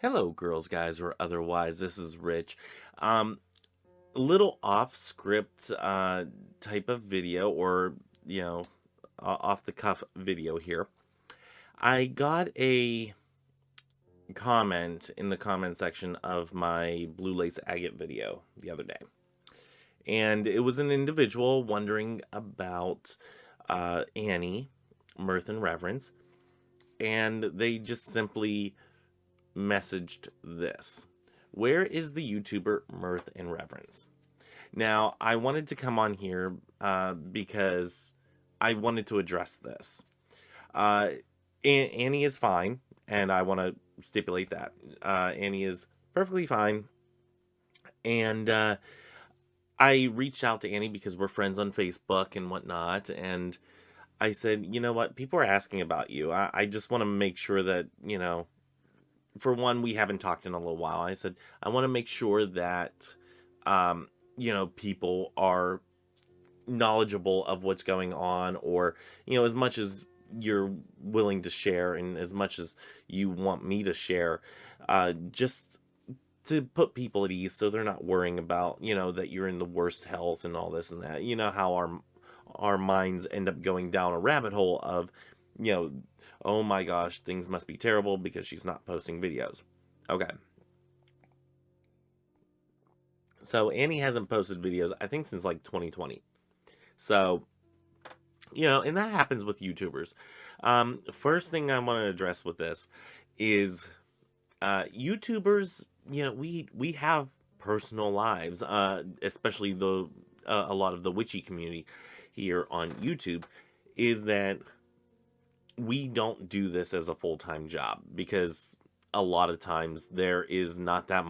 Hello, girls, guys, or otherwise. This is Rich. Um, a little off script type of video, or you know, off the cuff video here. I got a comment in the comment section of my Blue Lace Agate video the other day, and it was an individual wondering about Annie, Mirth, and Reverence, and they just simply messaged this. Where is the YouTuber Mirth and Reverence? Now, I wanted to come on here because I wanted to address this. Uh, Annie is fine, and I want to stipulate that. Annie is perfectly fine. And I reached out to Annie because we're friends on Facebook and whatnot. And I said, you know what? People are asking about you. I just want to make sure that, for one, we haven't talked in a little while. I said, I want to make sure that, people are knowledgeable of what's going on, or, as much as you're willing to share and as much as you want me to share, just to put people at ease so they're not worrying about, that you're in the worst health and all this and that. You know how our minds end up going down a rabbit hole of, you know, oh my gosh, things must be terrible because she's not posting videos. Okay. So Annie hasn't posted videos, I think, since like 2020. So, and that happens with YouTubers. First thing I want to address with this is YouTubers, we have personal lives, especially a lot of the witchy community here on YouTube, is that we don't do this as a full-time job because a lot of times there is not that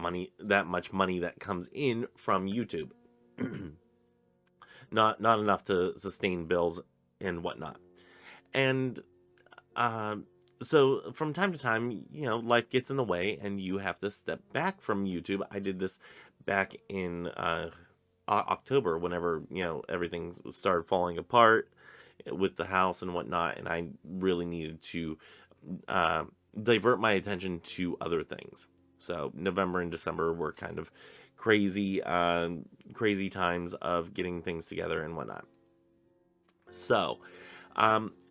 much money that comes in from YouTube. Not enough to sustain bills and whatnot. And so from time to time, life gets in the way and you have to step back from YouTube. I did this back in October, whenever, everything started falling apart with the house and whatnot, and I really needed to divert my attention to other things. So November and December were kind of crazy, crazy times of getting things together and whatnot. So,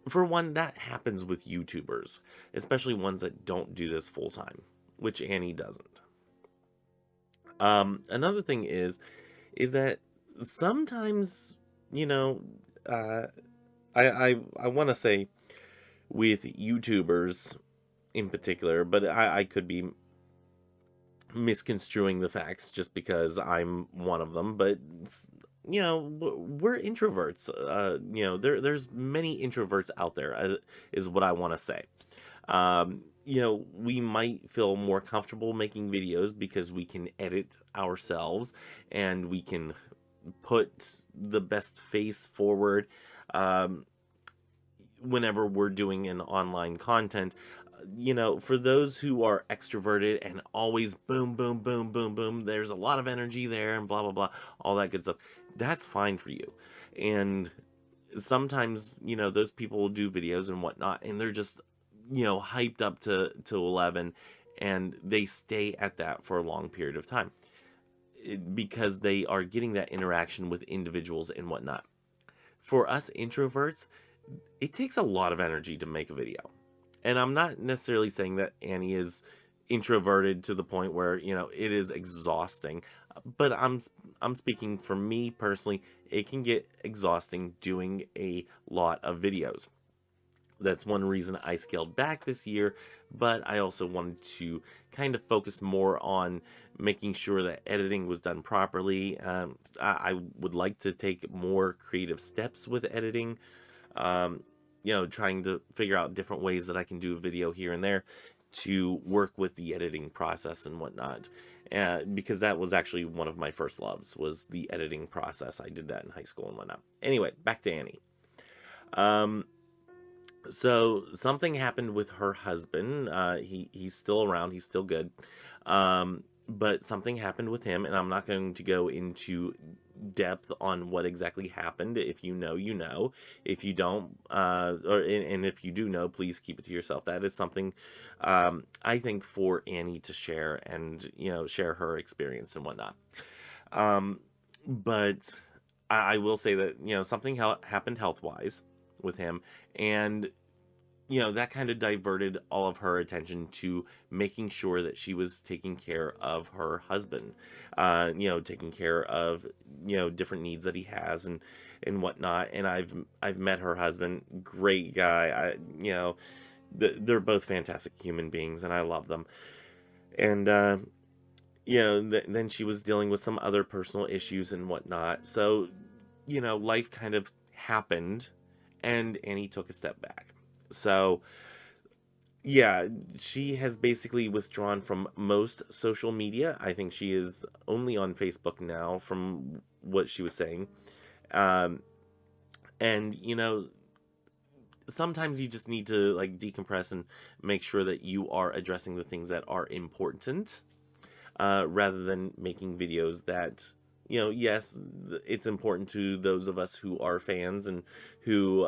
for one, that happens with YouTubers, especially ones that don't do this full time, which Annie doesn't. Another thing is that sometimes, uh, I want to say with YouTubers in particular, but I could be misconstruing the facts just because I'm one of them. But we're introverts. There's many introverts out there, is what I want to say. We might feel more comfortable making videos because we can edit ourselves and we can put the best face forward whenever we're doing an online content. For those who are extroverted and always boom, boom, boom, boom, boom, there's a lot of energy there and blah, blah, blah, all that good stuff. That's fine for you. And sometimes, those people will do videos and whatnot, and they're just, hyped up to 11, and they stay at that for a long period of time because they are getting that interaction with individuals and whatnot. For us introverts, it takes a lot of energy to make a video. And I'm not necessarily saying that Annie is introverted to the point where, it is exhausting. But I'm speaking for me personally, it can get exhausting doing a lot of videos. That's one reason I scaled back this year, but I also wanted to kind of focus more on making sure that editing was done properly. I would like to take more creative steps with editing. Trying to figure out different ways that I can do a video here and there to work with the editing process and whatnot. Because that was actually one of my first loves, was the editing process. I did that in high school and whatnot. Anyway, back to Annie. So something happened with her husband. He's still around. He's still good. But something happened with him, and I'm not going to go into, depth on what exactly happened. If you know, you know. If you don't, and if you do know, please keep it to yourself. That is something, I think, for Annie to share, and share her experience and whatnot. Um, but I will say that something happened health wise with him, and that kind of diverted all of her attention to making sure that she was taking care of her husband, taking care of, different needs that he has and whatnot. And I've met her husband, great guy. They're both fantastic human beings, and I love them. And, then she was dealing with some other personal issues and whatnot. So, life kind of happened, and Annie took a step back. So, yeah, she has basically withdrawn from most social media. I think she is only on Facebook now, from what she was saying. Um, and, sometimes you just need to like decompress and make sure that you are addressing the things that are important, rather than making videos that, yes, it's important to those of us who are fans and who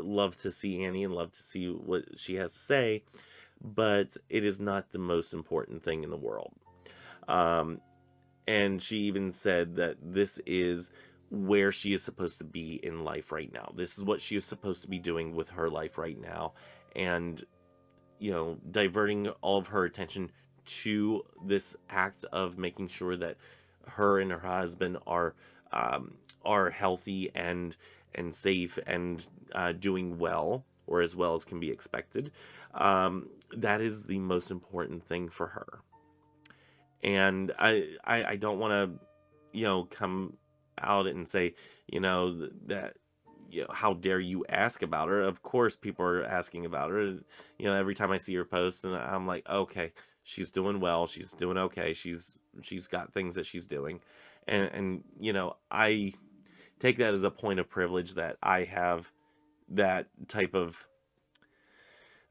love to see Annie and love to see what she has to say, but it is not the most important thing in the world. Um, and she even said that this is where she is supposed to be in life right now. This is what she is supposed to be doing with her life right now. And diverting all of her attention to this act of making sure that her and her husband are healthy and safe and doing well, or as well as can be expected. That is the most important thing for her. And I don't want to come out and say that how dare you ask about her. Of course people are asking about her, every time I see her post, and I'm like, okay, she's doing well, she's doing okay, she's got things that she's doing. And I take that as a point of privilege that I have that type of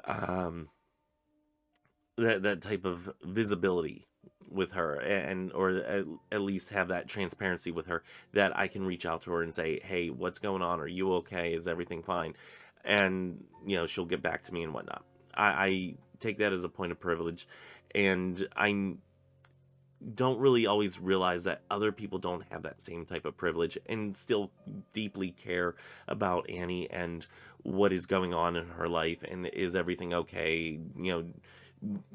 um that type of visibility with her, and or at least have that transparency with her, that I can reach out to her and say, hey, what's going on, are you okay, is everything fine? And she'll get back to me and whatnot. I take that as a point of privilege, and I don't really always realize that other people don't have that same type of privilege and still deeply care about Annie and what is going on in her life, and is everything okay.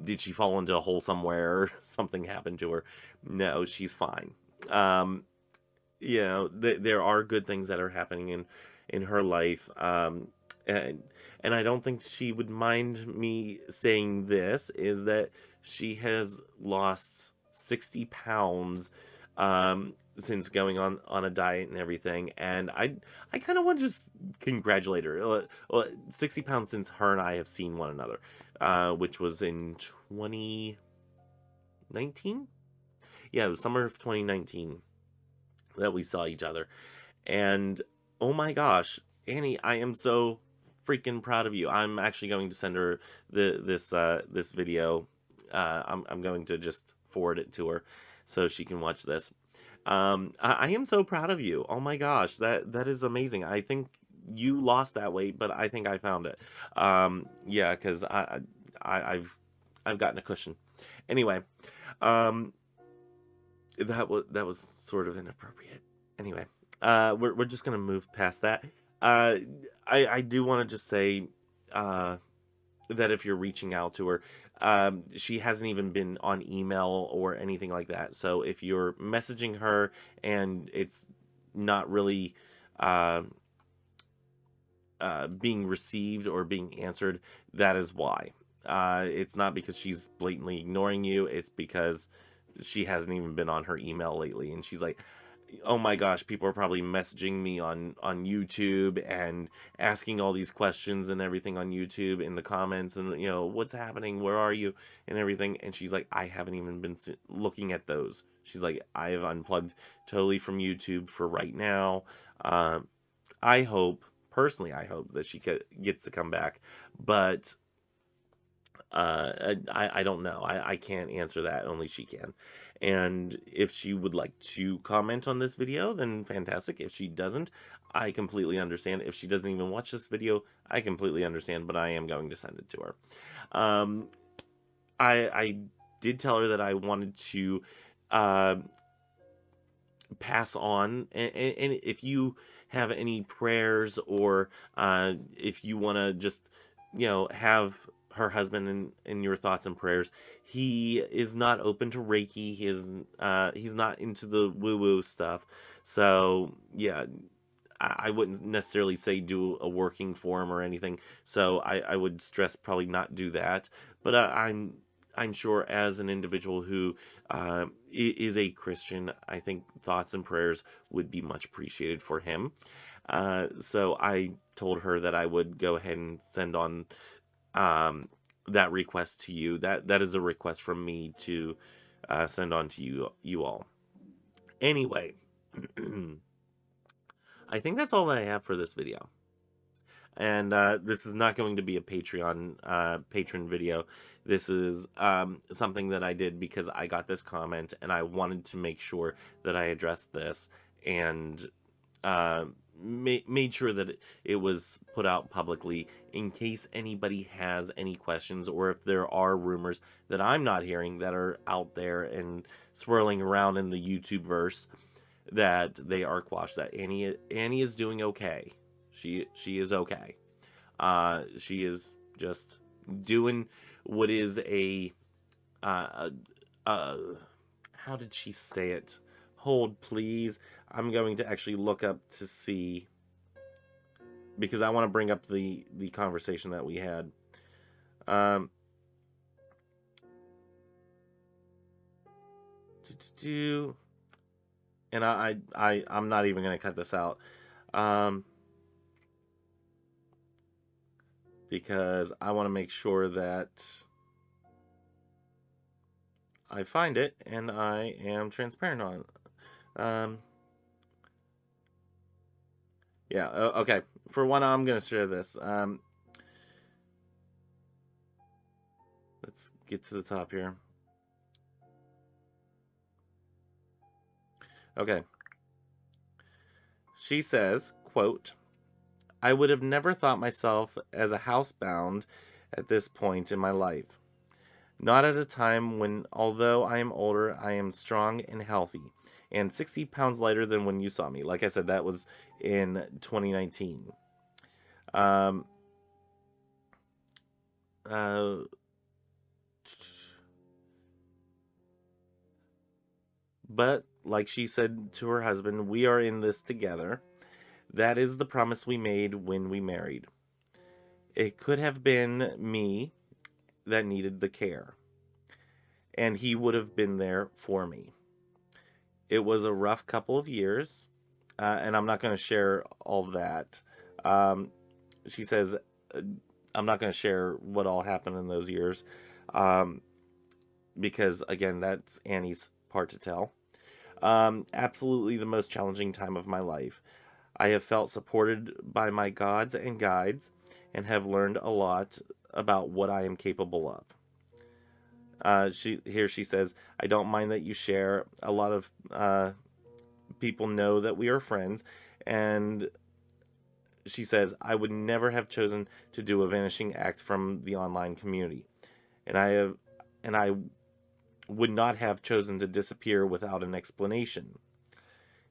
Did she fall into a hole somewhere, or something happened to her? No, she's fine. um there are good things that are happening in her life. And I don't think she would mind me saying this, is that she has lost 60 pounds since going on a diet and everything. And I kind of want to just congratulate her. 60 pounds since her and I have seen one another, which was in 2019. Yeah, it was summer of 2019 that we saw each other. And oh my gosh, Annie, I am so freaking proud of you. I'm actually going to send her this video. I'm going to just forward it to her so she can watch this. I am so proud of you. Oh my gosh, that is amazing. I think you lost that weight, but I think I found it. Yeah, because I've gotten a cushion. Anyway, um, that was sort of inappropriate. Anyway, we're just gonna move past that. Uh, I do want to just say, that if you're reaching out to her, she hasn't even been on email or anything like that. So if you're messaging her and it's not really uh, being received or being answered, that is why. It's not because she's blatantly ignoring you. It's because she hasn't even been on her email lately, and she's like, oh my gosh, people are probably messaging me on YouTube and asking all these questions and everything on YouTube in the comments, and what's happening, where are you, and everything. And she's like, I haven't even been looking at those. She's like, I have unplugged totally from YouTube for right now. I hope, personally, I hope that she gets to come back, but I don't know. I can't answer that. Only she can. And if she would like to comment on this video, then fantastic. If she doesn't, I completely understand. If she doesn't even watch this video, I completely understand, but I am going to send it to her. Um, I did tell her that I wanted to uh, pass on, and if you have any prayers, or if you want to just, have her husband in your thoughts and prayers. He is not open to Reiki. He's not into the woo woo stuff. So yeah, I wouldn't necessarily say do a working for him or anything. So I would stress probably not do that. But I'm sure, as an individual who is a Christian, I think thoughts and prayers would be much appreciated for him. So I told her that I would go ahead and send on that request to you. That is a request from me to send on to you all. Anyway, I think that's all I have for this video. And this is not going to be a patron video. This is something that I did because I got this comment and I wanted to make sure that I addressed this, and uh, made sure that it was put out publicly in case anybody has any questions, or if there are rumors that I'm not hearing that are out there and swirling around in the YouTube verse, that they are quashed. That Annie is doing okay. She is okay. She is just doing what is a uh, uh, how did she say it? Hold, please. I'm going to actually look up to see, because I want to bring up the conversation that we had. Um, and I'm not even going to cut this out. Because I want to make sure that I find it and I am transparent on it. Yeah, okay. For one, I'm going to share this. Let's get to the top here. Okay. She says, quote, "I would have never thought myself as a housebound at this point in my life. Not at a time when, although I am older, I am strong and healthy, and 60 pounds lighter than when you saw me." Like I said, that was in 2019. Um, uh, but, like she said to her husband, "We are in this together. That is the promise we made when we married. It could have been me that needed the care, and he would have been there for me. It was a rough couple of years, and I'm not going to share all that." She says, "I'm not going to share what all happened in those years, um, because, again, that's Annie's part to tell. Absolutely the most challenging time of my life. I have felt supported by my gods and guides, and have learned a lot about what I am capable of." She says, "I don't mind that you share. A lot of people know that we are friends," and she says, "I would never have chosen to do a vanishing act from the online community, and I would not have chosen to disappear without an explanation.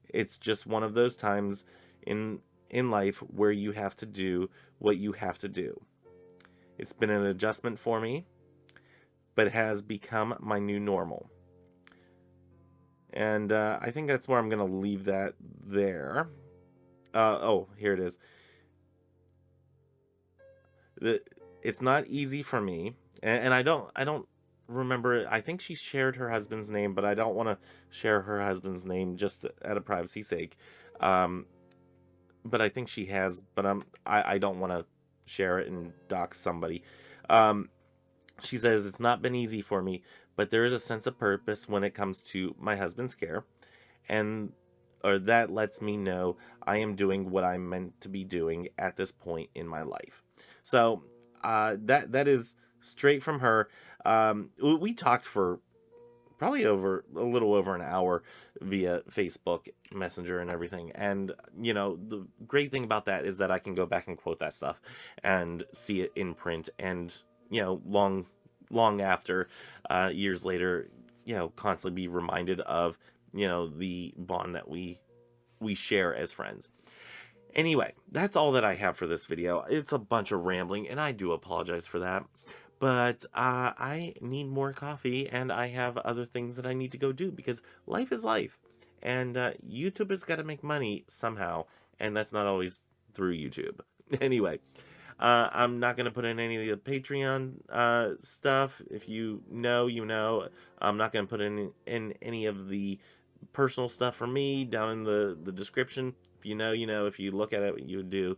It's just one of those times in life where you have to do what you have to do. It's been an adjustment for me, but it has become my new normal." And I think that's where I'm going to leave that there. Oh, here it is. It's not easy for me, and I don't remember. I think she shared her husband's name, but I don't want to share her husband's name just at a privacy sake. Um, but I think she has, but I don't want to share it and dox somebody. Um, she says, "It's not been easy for me, but there is a sense of purpose when it comes to my husband's care, and or that lets me know I am doing what I'm meant to be doing at this point in my life." So that is straight from her. We talked for probably over a little over an hour via Facebook Messenger and everything. And the great thing about that is that I can go back and quote that stuff and see it in print, and long after, years later, constantly be reminded of the bond that we share as friends. Anyway, that's all that I have for this video. It's a bunch of rambling, and I do apologize for that. But I need more coffee, and I have other things that I need to go do, because life is life. And YouTube has got to make money somehow, and that's not always through YouTube. Anyway, I'm not going to put in any of the Patreon stuff. If you know, you know. I'm not going to put in any of the personal stuff for me down in the description. If you know, you know. If you look at it, you do.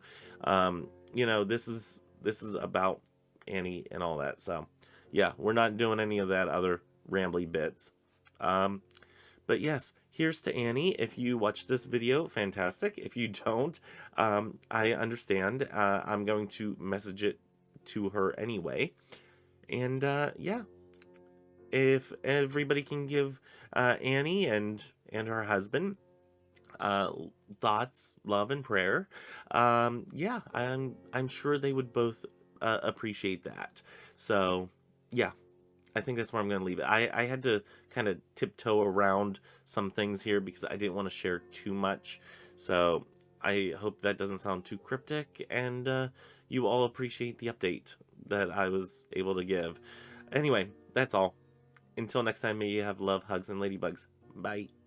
This is about Annie and all that. So, yeah, we're not doing any of that other rambly bits. But yes, here's to Annie. If you watch this video, fantastic. If you don't, I understand. I'm going to message it to her anyway. And yeah, if everybody can give Annie and her husband thoughts, love, and prayer, yeah, I'm sure they would both appreciate that. So yeah, I think that's where I'm going to leave it. I had to kind of tiptoe around some things here because I didn't want to share too much. So I hope that doesn't sound too cryptic, and you all appreciate the update that I was able to give. Anyway, that's all. Until next time, may you have love, hugs, and ladybugs. Bye.